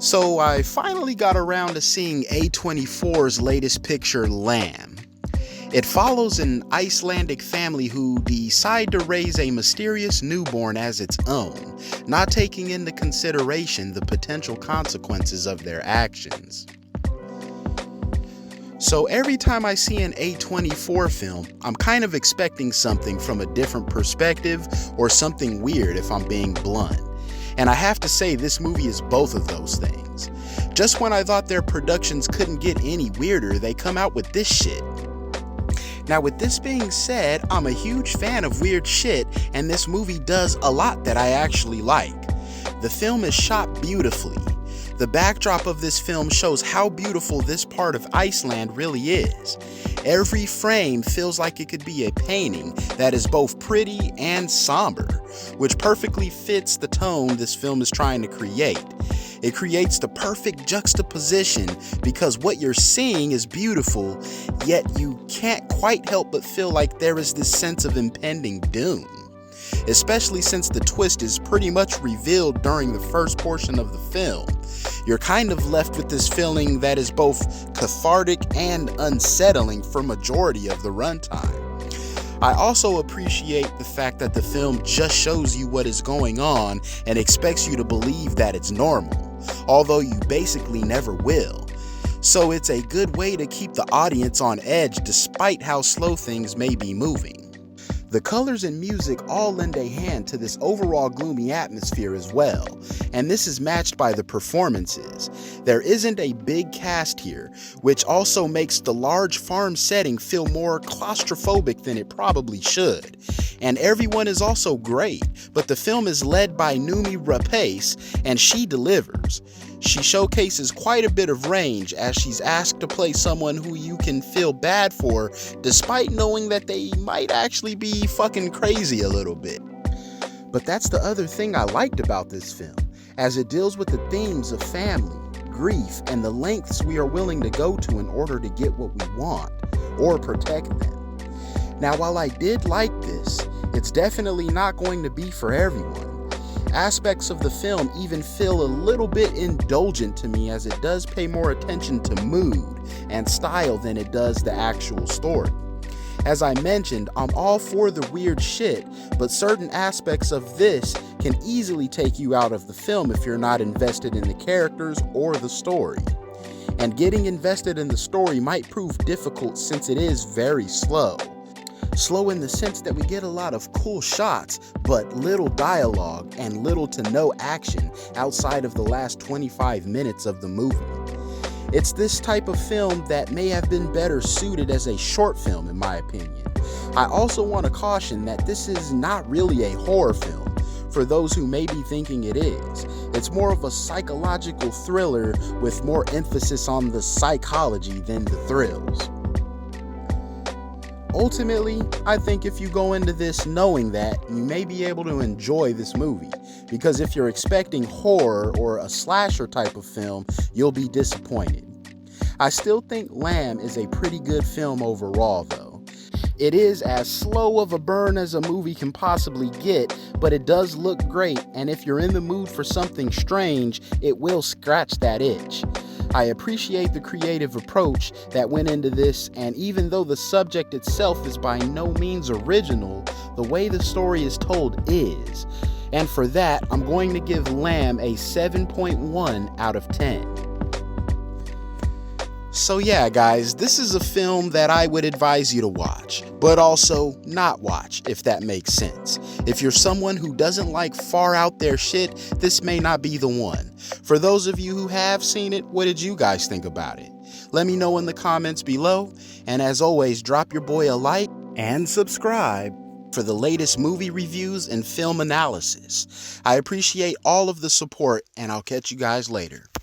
So I finally got around to seeing A24's latest picture, Lamb. It follows an Icelandic family who decide to raise a mysterious newborn as its own, not taking into consideration the potential consequences of their actions. So every time I see an A24 film, I'm kind of expecting something from a different perspective or something weird if I'm being blunt. And I have to say this movie is both of those things. Just when I thought their productions couldn't get any weirder, they come out with this shit. Now with this being said, I'm a huge fan of weird shit, and this movie does a lot that I actually like. The film is shot beautifully. The backdrop of this film shows how beautiful this part of Iceland really is. Every frame feels like it could be a painting that is both pretty and somber, which perfectly fits the tone this film is trying to create. It creates the perfect juxtaposition because what you're seeing is beautiful, yet you can't quite help but feel like there is this sense of impending doom. Especially since the twist is pretty much revealed during the first portion of the film. You're kind of left with this feeling that is both cathartic and unsettling for majority of the runtime. I also appreciate the fact that the film just shows you what is going on and expects you to believe that it's normal, although you basically never will. So it's a good way to keep the audience on edge despite how slow things may be moving. The colors and music all lend a hand to this overall gloomy atmosphere as well, and this is matched by the performances. There isn't a big cast here, which also makes the large farm setting feel more claustrophobic than it probably should. And everyone is also great, but the film is led by Noomi Rapace, and she delivers. She showcases quite a bit of range as she's asked to play someone who you can feel bad for despite knowing that they might actually be fucking crazy a little bit. But that's the other thing I liked about this film, as it deals with the themes of family, grief, and the lengths we are willing to go to in order to get what we want, or protect them. Now while I did like this, it's definitely not going to be for everyone. Aspects of the film even feel a little bit indulgent to me as it does pay more attention to mood and style than it does the actual story. As I mentioned, I'm all for the weird shit, but certain aspects of this can easily take you out of the film if you're not invested in the characters or the story. And getting invested in the story might prove difficult since it is very slow. Slow in the sense that we get a lot of cool shots, but little dialogue and little to no action outside of the last 25 minutes of the movie. It's this type of film that may have been better suited as a short film in my opinion. I also want to caution that this is not really a horror film, for those who may be thinking it is. It's more of a psychological thriller with more emphasis on the psychology than the thrills. Ultimately, I think if you go into this knowing that, you may be able to enjoy this movie, because if you're expecting horror or a slasher type of film, you'll be disappointed. I still think Lamb is a pretty good film overall though. It is as slow of a burn as a movie can possibly get, but it does look great, and if you're in the mood for something strange, it will scratch that itch. I appreciate the creative approach that went into this, and even though the subject itself is by no means original, the way the story is told is. And for that, I'm going to give Lamb a 7.1 out of 10. So yeah guys, this is a film that I would advise you to watch, but also not watch, if that makes sense. If you're someone who doesn't like far out there shit, this may not be the one. For those of you who have seen it, what did you guys think about it? Let me know in the comments below, and as always, drop your boy a like and subscribe for the latest movie reviews and film analysis. I appreciate all of the support, and I'll catch you guys later.